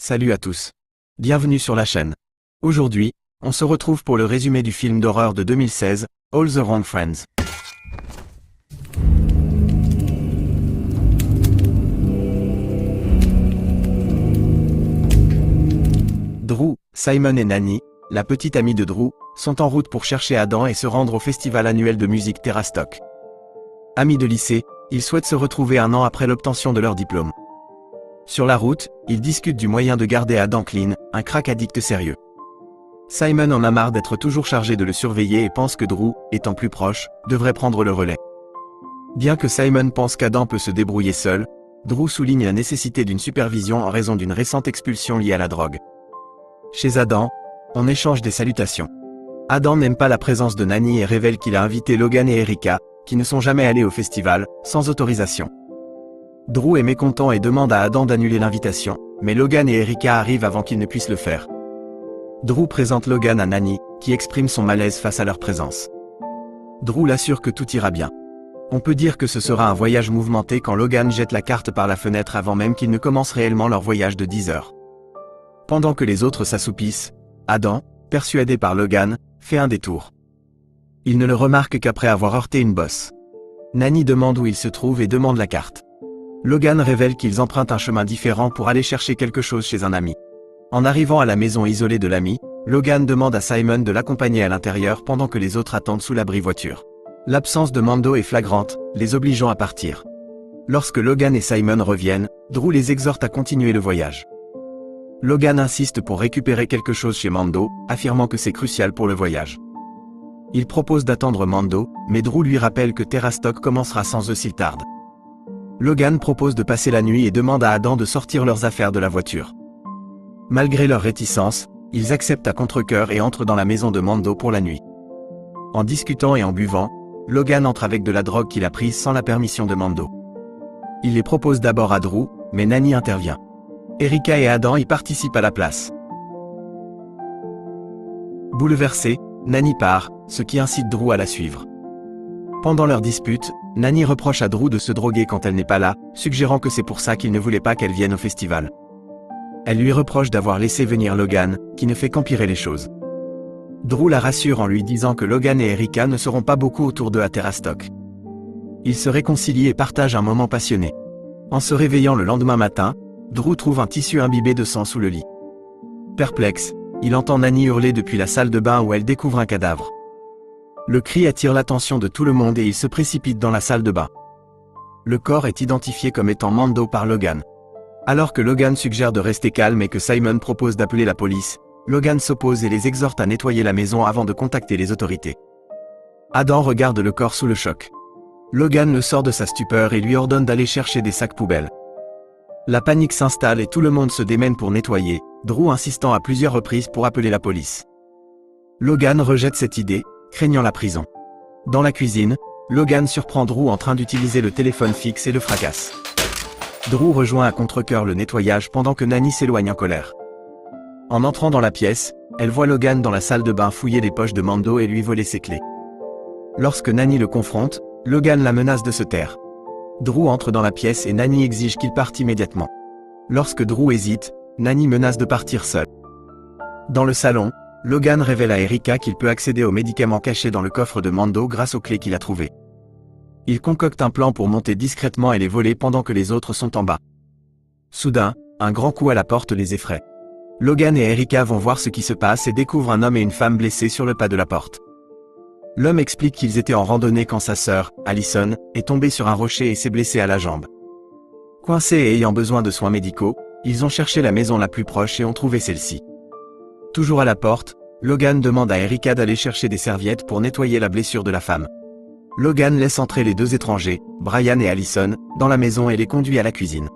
Salut à tous. Bienvenue sur la chaîne. Aujourd'hui, on se retrouve pour le résumé du film d'horreur de 2016, All the Wrong Friends. Drew, Simon et Nanny, la petite amie de Drew, sont en route pour chercher Adam et se rendre au festival annuel de musique Terrastock. Amis de lycée, ils souhaitent se retrouver un an après l'obtention de leur diplôme. Sur la route, ils discutent du moyen de garder Adam clean, un crack addict sérieux. Simon en a marre d'être toujours chargé de le surveiller et pense que Drew, étant plus proche, devrait prendre le relais. Bien que Simon pense qu'Adam peut se débrouiller seul, Drew souligne la nécessité d'une supervision en raison d'une récente expulsion liée à la drogue. Chez Adam, on échange des salutations. Adam n'aime pas la présence de Nanny et révèle qu'il a invité Logan et Erica, qui ne sont jamais allés au festival, sans autorisation. Drew est mécontent et demande à Adam d'annuler l'invitation, mais Logan et Erica arrivent avant qu'ils ne puissent le faire. Drew présente Logan à Nanny, qui exprime son malaise face à leur présence. Drew l'assure que tout ira bien. On peut dire que ce sera un voyage mouvementé quand Logan jette la carte par la fenêtre avant même qu'ils ne commencent réellement leur voyage de 10 heures. Pendant que les autres s'assoupissent, Adam, persuadé par Logan, fait un détour. Il ne le remarque qu'après avoir heurté une bosse. Nanny demande où il se trouve et demande la carte. Logan révèle qu'ils empruntent un chemin différent pour aller chercher quelque chose chez un ami. En arrivant à la maison isolée de l'ami, Logan demande à Simon de l'accompagner à l'intérieur pendant que les autres attendent sous l'abri voiture. L'absence de Mando est flagrante, les obligeant à partir. Lorsque Logan et Simon reviennent, Drew les exhorte à continuer le voyage. Logan insiste pour récupérer quelque chose chez Mando, affirmant que c'est crucial pour le voyage. Il propose d'attendre Mando, mais Drew lui rappelle que Terrastock commencera sans eux s'il tarde. Logan propose de passer la nuit et demande à Adam de sortir leurs affaires de la voiture. Malgré leur réticence, ils acceptent à contre-cœur et entrent dans la maison de Mando pour la nuit. En discutant et en buvant, Logan entre avec de la drogue qu'il a prise sans la permission de Mando. Il les propose d'abord à Drew, mais Nanny intervient. Erica et Adam y participent à la place. Bouleversée, Nanny part, ce qui incite Drew à la suivre. Pendant leur dispute, Nanny reproche à Drew de se droguer quand elle n'est pas là, suggérant que c'est pour ça qu'il ne voulait pas qu'elle vienne au festival. Elle lui reproche d'avoir laissé venir Logan, qui ne fait qu'empirer les choses. Drew la rassure en lui disant que Logan et Erica ne seront pas beaucoup autour d'eux à Terrastock. Ils se réconcilient et partagent un moment passionné. En se réveillant le lendemain matin, Drew trouve un tissu imbibé de sang sous le lit. Perplexe, il entend Nanny hurler depuis la salle de bain où elle découvre un cadavre. Le cri attire l'attention de tout le monde et il se précipite dans la salle de bain. Le corps est identifié comme étant Mando par Logan. Alors que Logan suggère de rester calme et que Simon propose d'appeler la police, Logan s'oppose et les exhorte à nettoyer la maison avant de contacter les autorités. Adam regarde le corps sous le choc. Logan le sort de sa stupeur et lui ordonne d'aller chercher des sacs poubelles. La panique s'installe et tout le monde se démène pour nettoyer, Drew insistant à plusieurs reprises pour appeler la police. Logan rejette cette idée, craignant la prison. Dans la cuisine, Logan surprend Drew en train d'utiliser le téléphone fixe et le fracasse. Drew rejoint à contre-cœur le nettoyage pendant que Nanny s'éloigne en colère. En entrant dans la pièce, elle voit Logan dans la salle de bain fouiller les poches de Mando et lui voler ses clés. Lorsque Nanny le confronte, Logan la menace de se taire. Drew entre dans la pièce et Nanny exige qu'il parte immédiatement. Lorsque Drew hésite, Nanny menace de partir seule. Dans le salon, Logan révèle à Erica qu'il peut accéder aux médicaments cachés dans le coffre de Mando grâce aux clés qu'il a trouvées. Il concocte un plan pour monter discrètement et les voler pendant que les autres sont en bas. Soudain, un grand coup à la porte les effraie. Logan et Erica vont voir ce qui se passe et découvrent un homme et une femme blessés sur le pas de la porte. L'homme explique qu'ils étaient en randonnée quand sa sœur, Allison, est tombée sur un rocher et s'est blessée à la jambe. Coincés et ayant besoin de soins médicaux, ils ont cherché la maison la plus proche et ont trouvé celle-ci. Toujours à la porte, Logan demande à Erica d'aller chercher des serviettes pour nettoyer la blessure de la femme. Logan laisse entrer les deux étrangers, Brian et Allison, dans la maison et les conduit à la cuisine.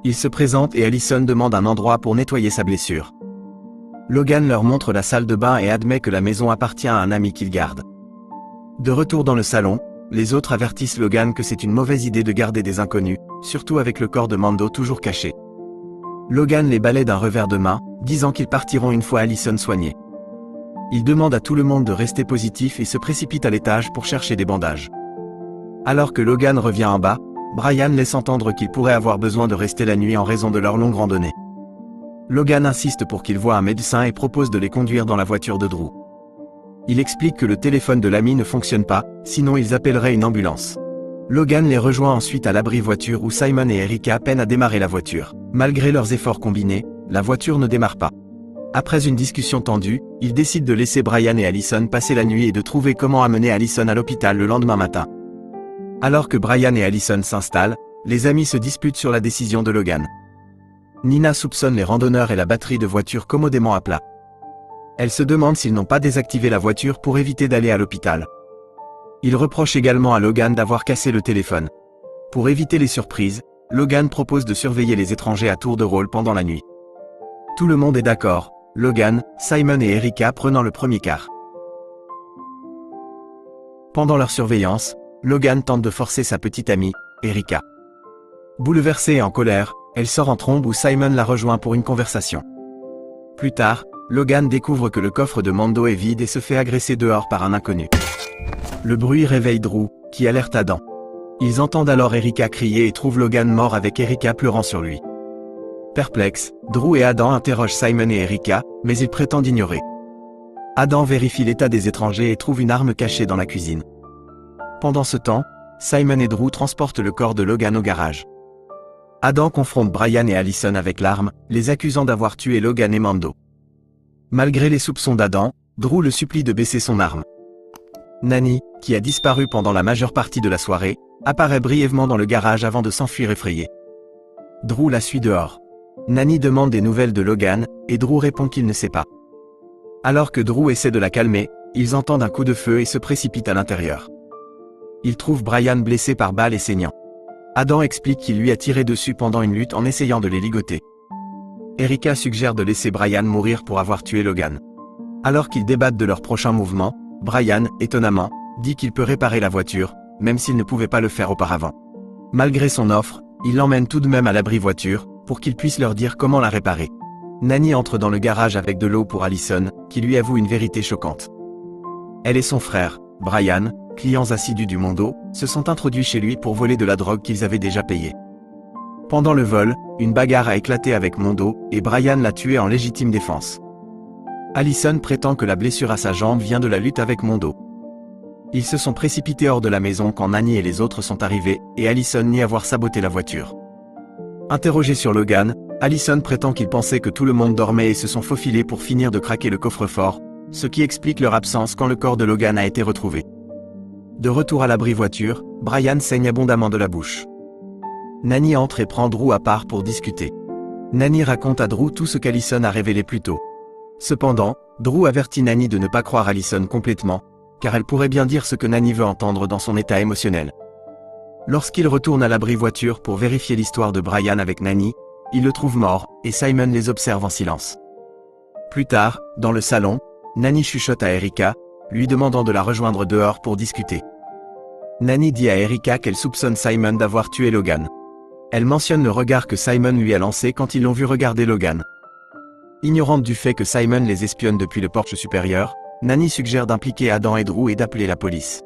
Ils se présentent et Allison demande un endroit pour nettoyer sa blessure. Logan leur montre la salle de bain et admet que la maison appartient à un ami qu'il garde. De retour dans le salon, les autres avertissent Logan que c'est une mauvaise idée de garder des inconnus, surtout avec le corps de Mando toujours caché. Logan les balaie d'un revers de main, disant qu'ils partiront une fois Allison soignée. Il demande à tout le monde de rester positif et se précipite à l'étage pour chercher des bandages. Alors que Logan revient en bas, Brian laisse entendre qu'il pourrait avoir besoin de rester la nuit en raison de leur longue randonnée. Logan insiste pour qu'il voie un médecin et propose de les conduire dans la voiture de Drew. Il explique que le téléphone de l'ami ne fonctionne pas, sinon ils appelleraient une ambulance. Logan les rejoint ensuite à l'abri voiture où Simon et Erica peinent à démarrer la voiture. Malgré leurs efforts combinés, la voiture ne démarre pas. Après une discussion tendue, ils décident de laisser Brian et Allison passer la nuit et de trouver comment amener Allison à l'hôpital le lendemain matin. Alors que Brian et Allison s'installent, les amis se disputent sur la décision de Logan. Nina soupçonne les randonneurs et la batterie de voiture commodément à plat. Elle se demande s'ils n'ont pas désactivé la voiture pour éviter d'aller à l'hôpital. Il reproche également à Logan d'avoir cassé le téléphone. Pour éviter les surprises, Logan propose de surveiller les étrangers à tour de rôle pendant la nuit. Tout le monde est d'accord, Logan, Simon et Erica prenant le premier car. Pendant leur surveillance, Logan tente de forcer sa petite amie, Erica. Bouleversée et en colère, elle sort en trombe où Simon la rejoint pour une conversation. Plus tard, Logan découvre que le coffre de Mando est vide et se fait agresser dehors par un inconnu. Le bruit réveille Drew, qui alerte Adam. Ils entendent alors Erica crier et trouvent Logan mort avec Erica pleurant sur lui. Perplexes, Drew et Adam interrogent Simon et Erica, mais ils prétendent ignorer. Adam vérifie l'état des étrangers et trouve une arme cachée dans la cuisine. Pendant ce temps, Simon et Drew transportent le corps de Logan au garage. Adam confronte Brian et Allison avec l'arme, les accusant d'avoir tué Logan et Mando. Malgré les soupçons d'Adam, Drew le supplie de baisser son arme. Nani, qui a disparu pendant la majeure partie de la soirée, apparaît brièvement dans le garage avant de s'enfuir effrayé. Drew la suit dehors. Nani demande des nouvelles de Logan, et Drew répond qu'il ne sait pas. Alors que Drew essaie de la calmer, ils entendent un coup de feu et se précipitent à l'intérieur. Ils trouvent Brian blessé par balle et saignant. Adam explique qu'il lui a tiré dessus pendant une lutte en essayant de les ligoter. Erica suggère de laisser Brian mourir pour avoir tué Logan. Alors qu'ils débattent de leur prochain mouvement, Brian, étonnamment, dit qu'il peut réparer la voiture, même s'il ne pouvait pas le faire auparavant. Malgré son offre, il l'emmène tout de même à l'abri voiture, pour qu'il puisse leur dire comment la réparer. Nani entre dans le garage avec de l'eau pour Allison, qui lui avoue une vérité choquante. Elle et son frère, Brian, clients assidus du Mondo, se sont introduits chez lui pour voler de la drogue qu'ils avaient déjà payée. Pendant le vol, une bagarre a éclaté avec Mondo, et Brian l'a tué en légitime défense. Allison prétend que la blessure à sa jambe vient de la lutte avec Mondo. Ils se sont précipités hors de la maison quand Nani et les autres sont arrivés, et Allison nie avoir saboté la voiture. Interrogé sur Logan, Allison prétend qu'il pensait que tout le monde dormait et se sont faufilés pour finir de craquer le coffre-fort, ce qui explique leur absence quand le corps de Logan a été retrouvé. De retour à l'abri voiture, Brian saigne abondamment de la bouche. Nani entre et prend Drew à part pour discuter. Nani raconte à Drew tout ce qu'Allison a révélé plus tôt. Cependant, Drew avertit Nani de ne pas croire Allison complètement, car elle pourrait bien dire ce que Nani veut entendre dans son état émotionnel. Lorsqu'il retourne à l'abri voiture pour vérifier l'histoire de Brian avec Nani, il le trouve mort, et Simon les observe en silence. Plus tard, dans le salon, Nani chuchote à Erica, lui demandant de la rejoindre dehors pour discuter. Nani dit à Erica qu'elle soupçonne Simon d'avoir tué Logan. Elle mentionne le regard que Simon lui a lancé quand ils l'ont vu regarder Logan. Ignorante du fait que Simon les espionne depuis le porche supérieur, Nani suggère d'impliquer Adam et Drew et d'appeler la police.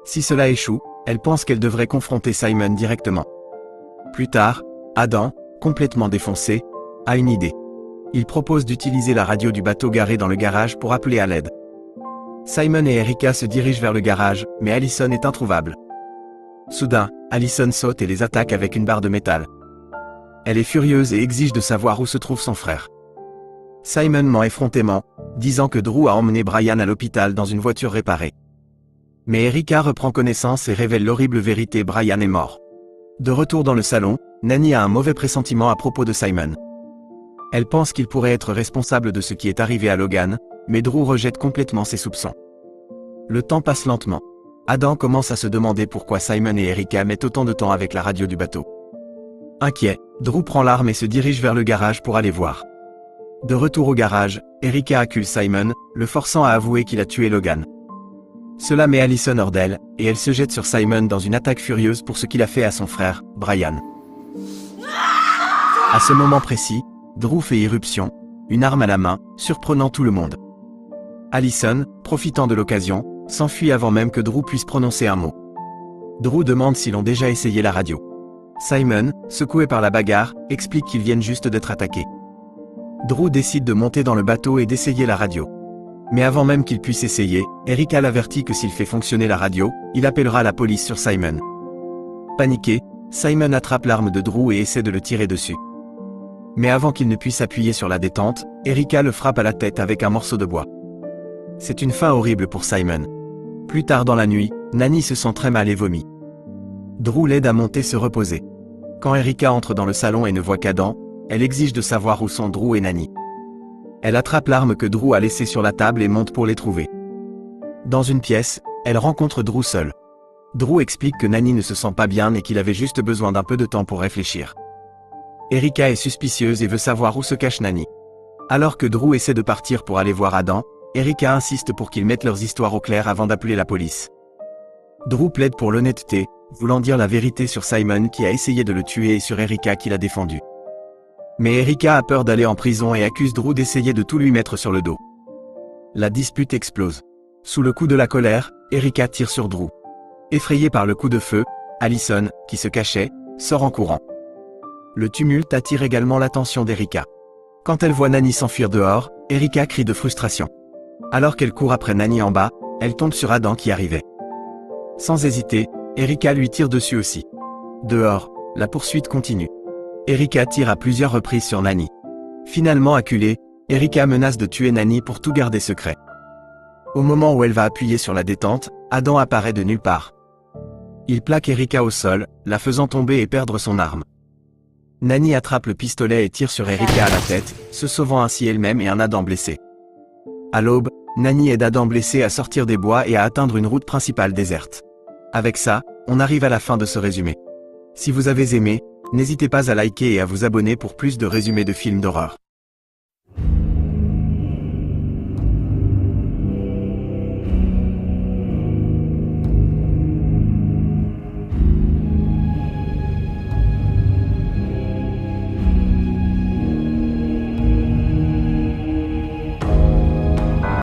Si cela échoue, elle pense qu'elle devrait confronter Simon directement. Plus tard, Adam, complètement défoncé, a une idée. Il propose d'utiliser la radio du bateau garé dans le garage pour appeler à l'aide. Simon et Erica se dirigent vers le garage, mais Allison est introuvable. Soudain, Allison saute et les attaque avec une barre de métal. Elle est furieuse et exige de savoir où se trouve son frère. Simon ment effrontément, disant que Drew a emmené Brian à l'hôpital dans une voiture réparée. Mais Erica reprend connaissance et révèle l'horrible vérité: Brian est mort. De retour dans le salon, Nani a un mauvais pressentiment à propos de Simon. Elle pense qu'il pourrait être responsable de ce qui est arrivé à Logan, mais Drew rejette complètement ses soupçons. Le temps passe lentement. Adam commence à se demander pourquoi Simon et Erica mettent autant de temps avec la radio du bateau. Inquiet, Drew prend l'arme et se dirige vers le garage pour aller voir. De retour au garage, Erica accuse Simon, le forçant à avouer qu'il a tué Logan. Cela met Allison hors d'elle, et elle se jette sur Simon dans une attaque furieuse pour ce qu'il a fait à son frère, Brian. À ce moment précis, Drew fait irruption, une arme à la main, surprenant tout le monde. Allison, profitant de l'occasion, s'enfuit avant même que Drew puisse prononcer un mot. Drew demande s'ils ont déjà essayé la radio. Simon, secoué par la bagarre, explique qu'ils viennent juste d'être attaqués. Drew décide de monter dans le bateau et d'essayer la radio. Mais avant même qu'il puisse essayer, Erica l'avertit que s'il fait fonctionner la radio, il appellera la police sur Simon. Paniqué, Simon attrape l'arme de Drew et essaie de le tirer dessus. Mais avant qu'il ne puisse appuyer sur la détente, Erica le frappe à la tête avec un morceau de bois. C'est une fin horrible pour Simon. Plus tard dans la nuit, Nanny se sent très mal et vomit. Drew l'aide à monter se reposer. Quand Erica entre dans le salon et ne voit qu'Adam, elle exige de savoir où sont Drew et Nanny. Elle attrape l'arme que Drew a laissée sur la table et monte pour les trouver. Dans une pièce, elle rencontre Drew seul. Drew explique que Nanny ne se sent pas bien et qu'il avait juste besoin d'un peu de temps pour réfléchir. Erica est suspicieuse et veut savoir où se cache Nanny. Alors que Drew essaie de partir pour aller voir Adam, Erica insiste pour qu'ils mettent leurs histoires au clair avant d'appeler la police. Drew plaide pour l'honnêteté, voulant dire la vérité sur Simon qui a essayé de le tuer et sur Erica qui l'a défendu. Mais Erica a peur d'aller en prison et accuse Drew d'essayer de tout lui mettre sur le dos. La dispute explose. Sous le coup de la colère, Erica tire sur Drew. Effrayée par le coup de feu, Allison, qui se cachait, sort en courant. Le tumulte attire également l'attention d'Erica. Quand elle voit Nanny s'enfuir dehors, Erica crie de frustration. Alors qu'elle court après Nanny en bas, elle tombe sur Adam qui arrivait. Sans hésiter, Erica lui tire dessus aussi. Dehors, la poursuite continue. Erica tire à plusieurs reprises sur Nanny. Finalement acculée, Erica menace de tuer Nanny pour tout garder secret. Au moment où elle va appuyer sur la détente, Adam apparaît de nulle part. Il plaque Erica au sol, la faisant tomber et perdre son arme. Nanny attrape le pistolet et tire sur Erica à la tête, se sauvant ainsi elle-même et un Adam blessé. À l'aube, Nanny aide Adam blessé à sortir des bois et à atteindre une route principale déserte. Avec ça, on arrive à la fin de ce résumé. Si vous avez aimé, n'hésitez pas à liker et à vous abonner pour plus de résumés de films d'horreur.